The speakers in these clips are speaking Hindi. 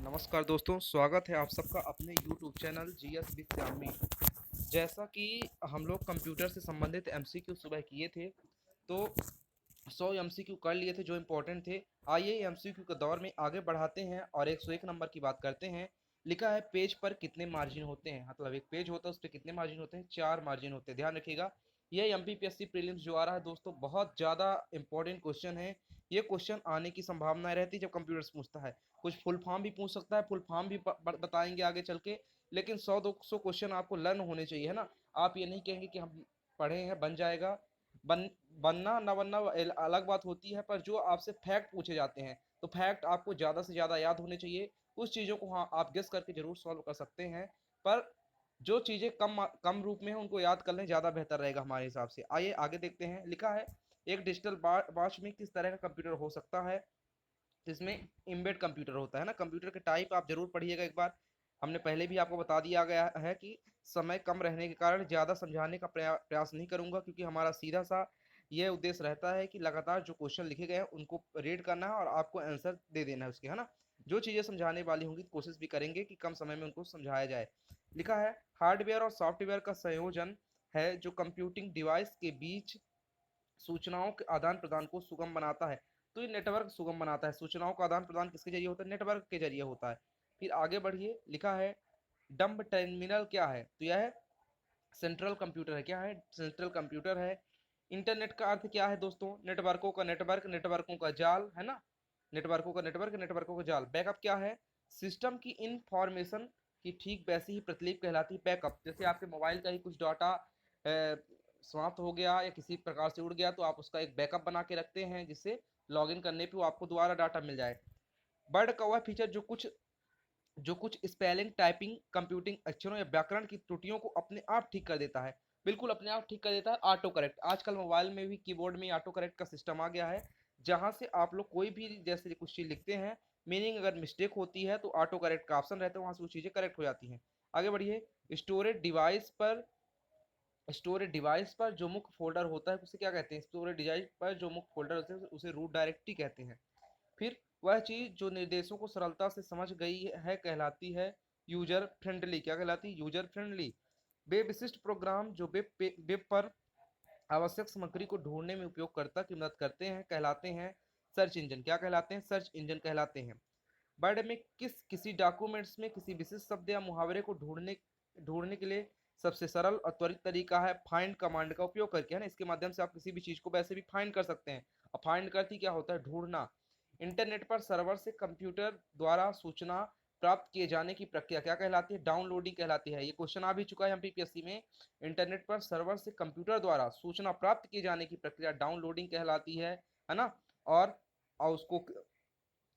नमस्कार दोस्तों, स्वागत है आप सबका अपने YouTube channel GS with Shyam में। जैसा कि हम लोग कंप्यूटर से संबंधित एमसीक्यू सुबह किए थे, तो 100 एमसीक्यू कर लिए थे जो इम्पोर्टेंट थे। आइए एमसीक्यू के दौर में आगे बढ़ाते हैं और 101 नंबर की बात करते हैं। लिखा है पेज पर कितने मार्जिन होते हैं, मतलब एक पेज होता है उस पर कितने मार्जिन होते हैं, 4 मार्जिन होते हैं। ध्यान रखिएगा, ये एमपीपीएससी प्रीलिम्स जो आ रहा है दोस्तों, बहुत ज़्यादा इंपॉर्टेंट क्वेश्चन है। ये क्वेश्चन आने की संभावना रहती है जब कंप्यूटर से पूछता है। कुछ फुल फॉर्म भी पूछ सकता है, फुल फॉर्म भी बताएंगे आगे चल के। लेकिन 100-200 क्वेश्चन आपको लर्न होने चाहिए, है ना। आप ये नहीं कहेंगे कि हम पढ़े हैं बन जाएगा। बन बनना ना बनना अलग बात होती है, पर जो आपसे फैक्ट पूछे जाते हैं तो फैक्ट आपको ज़्यादा से ज़्यादा याद होने चाहिए। कुछ चीज़ों को हाँ आप गेस करके जरूर सॉल्व कर सकते हैं, पर जो चीज़ें कम कम रूप में है उनको याद कर लें, ज़्यादा बेहतर रहेगा हमारे हिसाब से। आइए आगे देखते हैं। लिखा है एक डिजिटल वॉच में किस तरह का कंप्यूटर हो सकता है, जिसमें एम्बेड कंप्यूटर होता है ना। कंप्यूटर के टाइप आप जरूर पढ़िएगा एक बार। हमने पहले भी आपको बता दिया गया है कि समय कम रहने के कारण ज़्यादा समझाने का प्रयास नहीं करूंगा, क्योंकि हमारा सीधा सा ये उद्देश्य रहता है कि लगातार जो क्वेश्चन लिखे गए हैं उनको रीड करना है और आपको आंसर दे देना है उसके, है ना। जो चीज़ें समझाने वाली होंगी कोशिश भी करेंगे कि कम समय में उनको समझाया जाए। लिखा है हार्डवेयर और सॉफ्टवेयर का संयोजन है जो कंप्यूटिंग डिवाइस के बीच सूचनाओं के आदान प्रदान को सुगम बनाता है। तो ये नेटवर्क सुगम बनाता है। सूचनाओं का आदान प्रदान किसके जरिए होता है? नेटवर्क के जरिए होता है। फिर आगे बढ़िए। लिखा है डम्ब टर्मिनल क्या है? तो यह है सेंट्रल कंप्यूटर है। क्या है? सेंट्रल कंप्यूटर है। इंटरनेट का अर्थ क्या है दोस्तों? नेटवर्कों का नेटवर्क, नेटवर्कों का जाल, है ना। नेटवर्कों का नेटवर्क, नेटवर्कों का जाल। बैकअप क्या है? सिस्टम की इंफॉर्मेशन की ठीक वैसी ही प्रतिलिपि कहलाती है बैकअप। जैसे आपके मोबाइल का ही कुछ डाटा समाप्त हो गया या किसी प्रकार से उड़ गया, तो आप उसका एक बैकअप बना के रखते हैं, जिससे लॉगिन करने पे वो आपको दोबारा डाटा मिल जाए। वर्ड का वह फीचर जो कुछ स्पेलिंग, टाइपिंग, कंप्यूटिंग अक्षरों या व्याकरण की त्रुटियों को अपने आप ठीक कर देता है। बिल्कुल अपने आप ठीक कर देता है। ऑटो करेक्ट, आजकल मोबाइल में भी कीबोर्ड में ऑटो करेक्ट का सिस्टम आ गया है, जहां से आप लोग कोई भी जैसे कुछ चीज लिखते हैं, मीनिंग अगर मिस्टेक होती है तो ऑटो करेक्ट का ऑप्शन रहता है, वहां से वो चीजें करेक्ट हो जाती हैं। आगे बढ़िए। स्टोरेज डिवाइस पर जो मुख्य फोल्डर होता है उसे क्या कहते हैं? स्टोरेज डिवाइस पर जो मुख्य फोल्डर होते हैं उसे रूट डायरेक्टरी कहते हैं। फिर वह चीज जो निर्देशों को सरलता से समझ गई है कहलाती है यूजर फ्रेंडली। क्या कहलाती है? User friendly. वे विशिष्ट प्रोग्राम जो वेब पर आवश्यक सामग्री को ढूंढने में उपयोगकर्ता की मदद करते हैं कहलाते हैं सर्च इंजन। क्या कहलाते हैं? सर्च इंजन कहलाते हैं। वर्ड में किसी डॉक्यूमेंट्स में किसी विशिष्ट शब्द या मुहावरे को ढूंढने ढूंढने के लिए सबसे सरल और त्वरित तरीका है फाइंड कमांड का उपयोग करके, है ना। इसके माध्यम से आप किसी भी चीज को वैसे भी फाइंड कर सकते हैं। और फाइंड करती क्या होता है? ढूंढना। इंटरनेट पर सर्वर से कंप्यूटर द्वारा सूचना प्राप्त किए जाने की प्रक्रिया क्या कहलाती है? डाउनलोडिंग कहलाती है। ये क्वेश्चन आ भी चुका है एमपीपीएससी में। इंटरनेट पर सर्वर से कंप्यूटर द्वारा सूचना प्राप्त किए जाने की प्रक्रिया डाउनलोडिंग कहलाती है ना। और उसको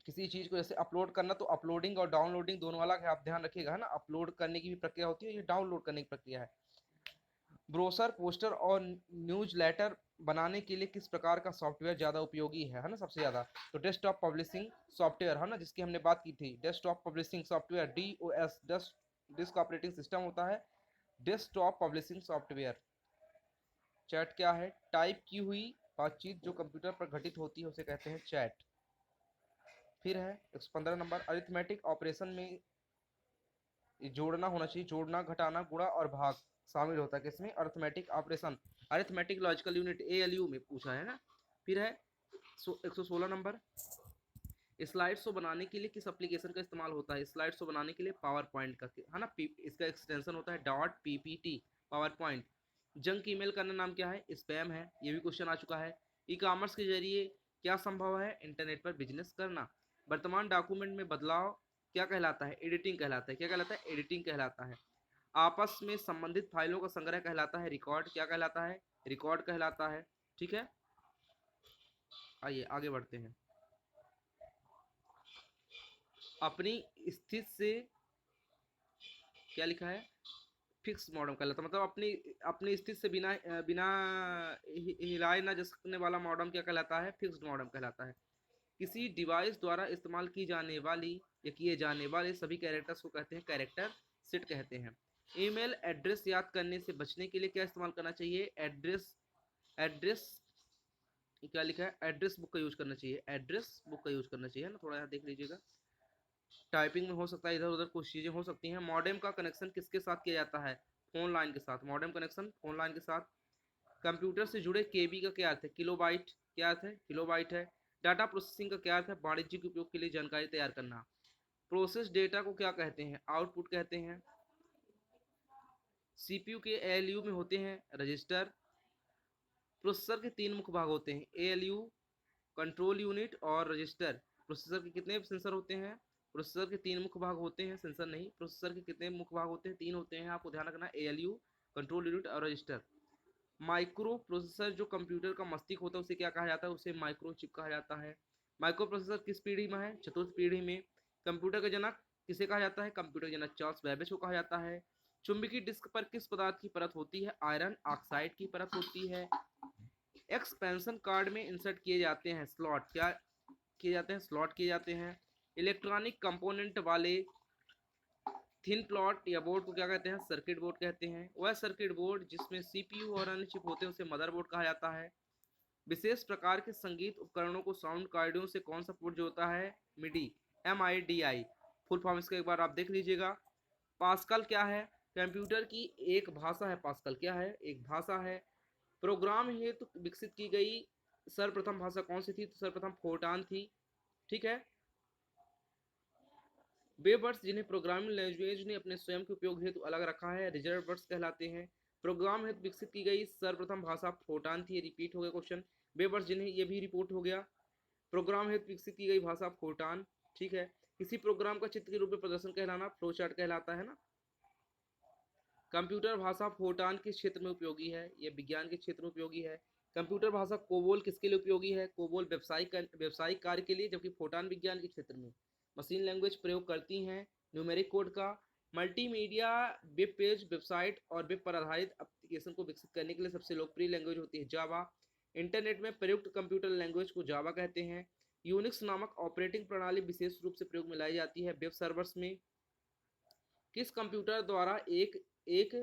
किसी चीज को जैसे अपलोड करना, तो अपलोडिंग और डाउनलोडिंग दोनों अलग है, आप ध्यान रखिएगा, है ना। अपलोड करने की भी प्रक्रिया होती है, ये डाउनलोड करने की प्रक्रिया है। ब्रोशर, पोस्टर और न्यूज लेटर बनाने के लिए किस प्रकार का सॉफ्टवेयर ज्यादा उपयोगी है ना, सबसे ज्यादा? तो डेस्कटॉप पब्लिशिंग सॉफ्टवेयर, है ना, जिसकी हमने बात की थी। Desktop publishing software, DOS, disk operating system होता है डेस्कटॉप पब्लिशिंग सॉफ्टवेयर। चैट क्या है? टाइप की हुई बातचीत जो कंप्यूटर पर घटित होती है उसे कहते हैं चैट। फिर है 115 नंबर। अरिथमेटिक ऑपरेशन में जोड़ना होना चाहिए, जोड़ना, घटाना, गुणा और भाग शामिल होता है किसमें? Arithmetic operation. Arithmetic logical unit ALU में पूछा है ना। फिर है 116 नंबर। स्लाइड शो बनाने के लिए किस एप्लीकेशन का इस्तेमाल होता है? स्लाइड शो बनाने के लिए पावर पॉइंट का, है ना। इसका एक्सटेंशन होता है dot PPT, power point. Junk email का नाम क्या है? स्पैम है। ये भी क्वेश्चन आ चुका है। ई कॉमर्स के जरिए क्या संभव है? इंटरनेट पर बिजनेस करना। वर्तमान डॉक्यूमेंट में बदलाव क्या कहलाता है? एडिटिंग कहलाता है। क्या कहलाता है? एडिटिंग कहलाता है। आपस में संबंधित फाइलों का संग्रह कहलाता है रिकॉर्ड। क्या कहलाता है? रिकॉर्ड कहलाता है। ठीक है, आइए आगे बढ़ते हैं। अपनी स्थिति से क्या लिखा है? फिक्स मॉडम कहलाता है, मतलब अपनी अपनी स्थिति से बिना बिना हिलाए ना जा सकने वाला मॉडम क्या कहलाता है? फिक्स्ड मॉडम कहलाता है। किसी डिवाइस द्वारा इस्तेमाल की जाने वाली या किए जाने वाले सभी कैरेक्टर्स को कहते हैं कैरेक्टर सेट कहते हैं। ईमेल एड्रेस याद करने से बचने के लिए क्या इस्तेमाल करना चाहिए? एड्रेस क्या लिखा है? एड्रेस बुक का यूज करना चाहिए। एड्रेस बुक का यूज करना चाहिए ना, थोड़ा यहाँ देख लीजिएगा। टाइपिंग में हो सकता है, इधर उधर कुछ चीज़ें हो सकती हैं। मॉडेम का कनेक्शन किसके साथ किया जाता है? फोन लाइन के साथ। मॉडेम कनेक्शन फोन लाइन के साथ। कंप्यूटर से जुड़े केबी का क्या अर्थ है? किलोबाइट। क्या अर्थ है? किलोबाइट है। डाटा प्रोसेसिंग का क्या अर्थ है? वाणिज्यिक उपयोग के लिए जानकारी तैयार करना। प्रोसेस डेटा को क्या कहते हैं? आउटपुट कहते हैं। सीपीयू के एएलयू में होते हैं रजिस्टर। प्रोसेसर के तीन मुख्य भाग होते हैं, एएलयू, कंट्रोल यूनिट और रजिस्टर। प्रोसेसर के कितने सेंसर होते हैं? प्रोसेसर के तीन मुख्य भाग होते हैं, सेंसर नहीं। प्रोसेसर के कितने मुख्य भाग होते हैं? तीन होते हैं, आपको ध्यान रखना, एएलयू, कंट्रोल यूनिट और रजिस्टर। माइक्रो प्रोसेसर जो कंप्यूटर का मस्तिष्क होता है उसे क्या कहा जाता है? उसे माइक्रो चिप कहा जाता है। माइक्रो प्रोसेसर किस पीढ़ी में है? चतुर्थ पीढ़ी में। कंप्यूटर का जनक किसे कहा जाता है? कंप्यूटर का जनक चार्ल्स बेबेज को कहा जाता है। चुंबकीय डिस्क पर किस पदार्थ की परत होती है? आयरन ऑक्साइड की परत होती है। एक्सपेंशन कार्ड में इंसर्ट किए जाते हैं स्लॉट। क्या किए जाते हैं? स्लॉट किए जाते हैं। इलेक्ट्रॉनिक कंपोनेंट वाले थिन प्लॉट या बोर्ड को क्या कहते हैं? सर्किट बोर्ड कहते हैं। वह सर्किट बोर्ड जिसमें सीपीयू और अन्य चिप होते हैं उसे मदरबोर्ड कहा जाता है। विशेष प्रकार के संगीत उपकरणों को साउंड कार्डियों से कौन सा पोर्ट जोड़ता है? मिडी, MIDI। फुल फॉर्म इसका एक बार आप देख लीजिएगा। पास्कल क्या है? कंप्यूटर की एक भाषा है। पास्कल क्या है? एक भाषा है। प्रोग्राम हेतु विकसित की गई सर्वप्रथम भाषा कौन सी थी? तो सर्वप्रथम फोर्टान थी। ठीक है। वे वर्ड्स जिन्हें प्रोग्रामिंग लैंग्वेज ने अपने स्वयं के उपयोग हेतु अलग रखा है रिजर्व वर्ड्स कहलाते हैं। प्रोग्राम हेतु विकसित की गई सर्वप्रथम भाषा फोर्टान थी। रिपीट हो गया क्वेश्चन। वे वर्ड्स जिन्हें, ये भी रिपोर्ट हो गया। प्रोग्राम हेतु विकसित की गई भाषा फोर्टान। ठीक है। किसी प्रोग्राम का चित्र के रूप में प्रदर्शन कहलाना फ्लो चार्ट कहलाता है ना। कंप्यूटर भाषा फोर्टान किस क्षेत्र में उपयोगी है? ये विज्ञान के क्षेत्र में उपयोगी है। कंप्यूटर भाषा कोबोल किसके लिए उपयोगी है? कोबोल व्यवसायिक कार्य के लिए, जबकि फोर्टान विज्ञान के क्षेत्र में। मशीन लैंग्वेज प्रयोग करती हैं न्यूमेरिक कोड का। मल्टीमीडिया वेब पेज, वेबसाइट और वेब पर आधारित एप्लीकेशन को विकसित करने के लिए सबसे लोकप्रिय लैंग्वेज होती है जावा। इंटरनेट में प्रयुक्त कंप्यूटर लैंग्वेज को जावा कहते हैं। यूनिक्स नामक ऑपरेटिंग प्रणाली विशेष रूप से प्रयोग में लाई जाती है वेब सर्वर्स में। किस कंप्यूटर द्वारा एक एक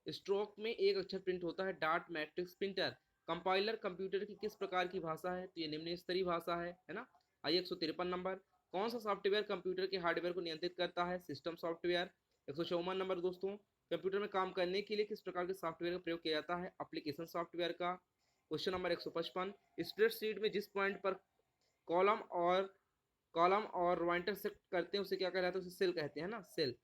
स्ट्रोक में एक अक्षर प्रिंट होता है? Dot matrix printer. Compiler computer की किस प्रकार की भाषा है? तो ये निम्न स्तरीय भाषा है ना। आइए 153 नंबर। कौन सा सॉफ्टवेयर कंप्यूटर के हार्डवेयर को नियंत्रित करता है? System software. 154 नंबर दोस्तों। कंप्यूटर में काम करने के लिए किस प्रकार के सॉफ्टवेयर का प्रयोग किया जाता है? एप्लीकेशन सॉफ्टवेयर का। Question number 155। स्प्रेडशीट में जिस पॉइंट पर कॉलम और कॉलम रो इंटरसेक्ट करते हैं उसे क्या कहलाता है? उसे सेल कहते हैं ना, सेल।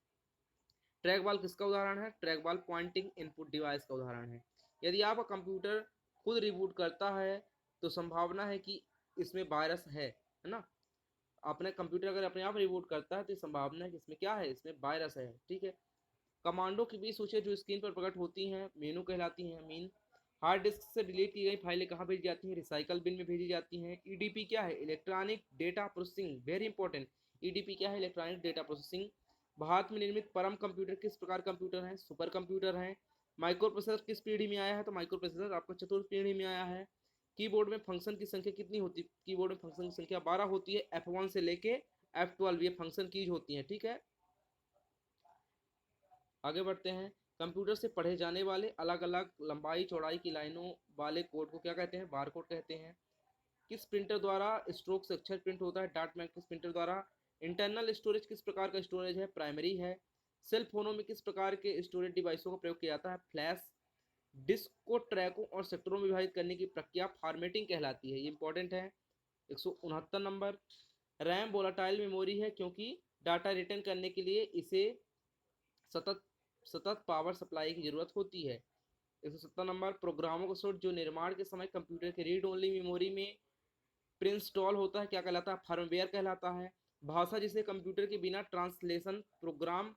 ट्रैक बॉल किसका उदाहरण है? Track ball pointing input device का उदाहरण है। यदि आपका कंप्यूटर खुद रिबूट करता है तो संभावना है कि इसमें वायरस है ना। अपने कंप्यूटर अगर अपने आप रिबूट करता है तो संभावना है कि इसमें क्या है? इसमें वायरस है। ठीक है। कमांडो की भी सूची जो स्क्रीन पर प्रकट होती हैं मेनू कहलाती हैं, मीन। हार्ड डिस्क से डिलीट की गई फाइलें कहाँ भेजी जाती हैं? रिसाइकल बिन में भेजी जाती हैं। ईडीपी क्या है? Electronic data processing, very important. EDP क्या है? Electronic data processing. भारत में निर्मित परम कंप्यूटर किस प्रकार कंप्यूटर हैं? सुपर कंप्यूटर हैं। माइक्रो प्रोसेसर किस पीढ़ी में आया है? तो माइक्रो प्रोसेसर आपका चतुर्थ पीढ़ी में आया है। कीबोर्ड में फंक्शन की संख्या कितनी होती है? कीबोर्ड में फंक्शन की संख्या 12 होती है। F1 से लेके F12 ये फंक्शन कीज होती हैं। ठीक है। आगे बढ़ते हैं। कंप्यूटर से पढ़े जाने वाले अलग अलग लंबाई चौड़ाई की लाइनों वाले कोड को क्या कहते हैं? बार कोड कहते हैं। किस प्रिंटर द्वारा स्ट्रोक से अक्षर प्रिंट होता है? डाट मैट्रिक्स प्रिंटर द्वारा। इंटरनल स्टोरेज किस प्रकार का स्टोरेज है? प्राइमरी है। सेल फोनों में किस प्रकार के स्टोरेज डिवाइसों का प्रयोग किया जाता है? फ्लैश। डिस्क को ट्रैकों और सेक्टरों में विभाजित करने की प्रक्रिया फॉर्मेटिंग कहलाती है। ये इंपॉर्टेंट है। 169 नंबर। रैम वोलाटाइल मेमोरी है क्योंकि डाटा रिटर्न करने के लिए इसे सतत सतत पावर सप्लाई की जरूरत होती है। 170 नंबर। प्रोग्रामों का सेट जो निर्माण के समय कंप्यूटर के रीड ओनली मेमोरी में प्रिंस्टॉल होता है क्या कहलाता है? फर्मवेयर कहलाता है। भाषा जिसे कंप्यूटर के बिना ट्रांसलेशन प्रोग्राम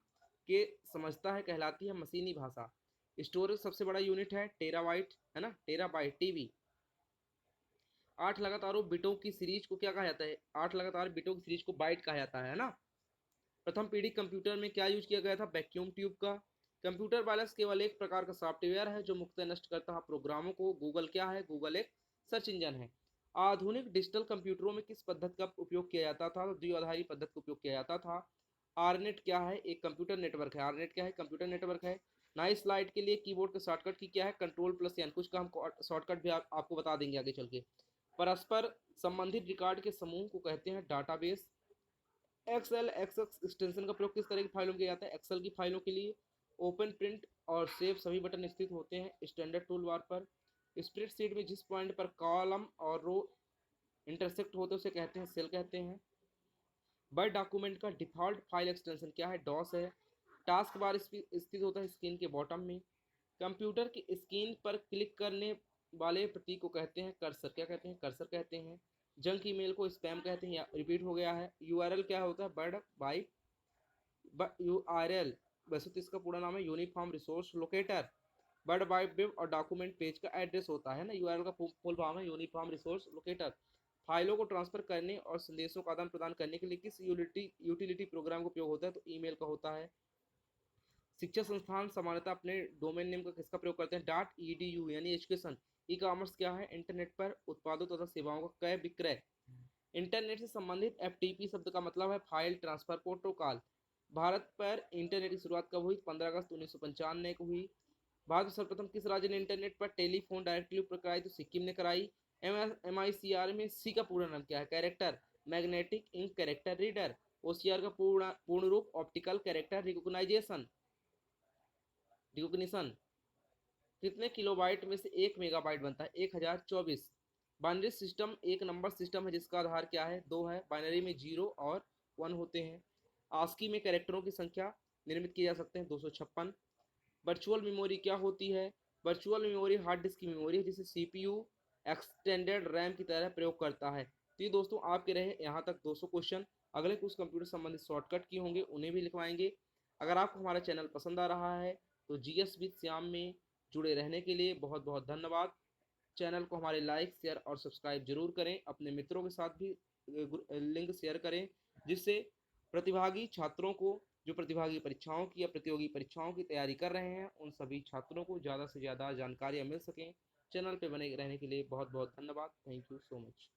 के समझता है कहलाती है मशीनी भाषा। स्टोरेज सबसे बड़ा यूनिट है टेराबाइट, है ना, टेराबाइट टीबी। 8 लगातार बिटों की सीरीज को क्या कहा जाता है? 8 लगातार बिटों की सीरीज को बाइट कहा जाता है ना। प्रथम पीढ़ी कंप्यूटर में क्या यूज किया गया था? वैक्यूम ट्यूब का। कंप्यूटर वायरस केवल एक प्रकार का सॉफ्टवेयर है जो मुक्त नष्ट करता है प्रोग्रामों को। गूगल क्या है? गूगल एक सर्च इंजन है। आधुनिक डिजिटल कंप्यूटरों में किस पद्धति का उपयोग किया जाता था? तो द्विआधारी पद्धति का उपयोग किया जाता था। आरनेट क्या है? एक कंप्यूटर नेटवर्क है। आरनेट क्या है? कंप्यूटर नेटवर्क है। नाइस स्लाइड के लिए कीबोर्ड के शॉर्टकट की क्या है? Control plus N. कुछ का हम शॉर्टकट भी आपको बता देंगे आगे चल के। परस्पर संबंधित रिकॉर्ड के समूह को कहते हैं डाटाबेस। एक्सेल एक्सेस एक्सटेंशन का प्रयोग किस तरह की फाइलों में किया जाता है? एक्सेल की फाइलों के लिए ओपन, प्रिंट और सेव सभी बटन स्थित होते हैं स्टैंडर्ड टूल बार पर। स्प्रेडशीट में जिस पॉइंट पर कॉलम और रो इंटरसेक्ट होते हैं उसे कहते हैं सेल कहते हैं। वर्ड डॉक्यूमेंट का डिफॉल्ट फाइल एक्सटेंशन क्या है? डॉस है। टास्क बार स्थित होता है स्क्रीन के बॉटम में। कंप्यूटर की स्क्रीन पर क्लिक करने वाले प्रतीक को कहते हैं कर्सर। क्या कहते हैं? कर्सर कहते हैं। जंक ईमेल को स्पैम कहते हैं। या रिपीट हो गया है। यूआरएल क्या होता है? वर्ड बाइट यूआरएल वैसे तो इसका पूरा नाम है uniform resource locator. World wide web और डॉक्यूमेंट पेज का एड्रेस होता है ना, यूआरएल का फुल फॉर्म है यूनिफॉर्म रिसोर्स लोकेटर। फाइलों को ट्रांसफर करने और संदेशों का आदान प्रदान करने के लिए किस यूटिलिटी प्रोग्राम का उपयोग होता है? तो ईमेल का होता है। शिक्षा संस्थान सामान्यतः अपने डोमेन नेम का किसका प्रयोग करते हैं? डॉट edu यानी एजुकेशन। ई कॉमर्स क्या है? इंटरनेट पर उत्पादों तथा सेवाओं का क्रय विक्रय। इंटरनेट से संबंधित एफटीपी शब्द का मतलब है फाइल ट्रांसफर प्रोटोकॉल। भारत पर इंटरनेट की शुरुआत कब हुई? 15 अगस्त 1995 को हुई। भारत में सर्वप्रथम किस राज्य ने इंटरनेट पर टेलीफोन डायरेक्टली उपयोग कराई? तो सिक्किम ने कराई। MICR में सी का पूरा नाम क्या है? Character magnetic ink character reader. OCR का पूर्ण रूप ऑप्टिकल कैरेक्टर रिकॉग्निशन। कितने किलोबाइट में से 1 मेगाबाइट बनता है? 1024। बाइनरी सिस्टम एक नंबर सिस्टम है जिसका आधार क्या है? 2 है। बाइनरी में 0 और 1 होते हैं। आस्की में कैरेक्टरों की संख्या निर्मित की जा सकते हैं 256। वर्चुअल मेमोरी क्या होती है? वर्चुअल मेमोरी हार्ड डिस्क की मेमोरी है जिसे CPU एक्सटेंडेड रैम की तरह प्रयोग करता है। तो ये दोस्तों आपके रहे यहाँ तक 200 क्वेश्चन। अगले कुछ कंप्यूटर संबंधित शॉर्टकट की होंगे उन्हें भी लिखवाएंगे। अगर आपको हमारा चैनल पसंद आ रहा है तो GS विद श्याम में जुड़े रहने के लिए बहुत बहुत धन्यवाद। चैनल को हमारे लाइक शेयर और सब्सक्राइब जरूर करें। अपने मित्रों के साथ भी लिंक शेयर करें जिससे प्रतिभागी छात्रों को, जो प्रतिभागी परीक्षाओं की या प्रतियोगी परीक्षाओं की तैयारी कर रहे हैं, उन सभी छात्रों को ज़्यादा से ज़्यादा जानकारियाँ मिल सकें। चैनल पे बने रहने के लिए बहुत बहुत धन्यवाद। Thank you so much.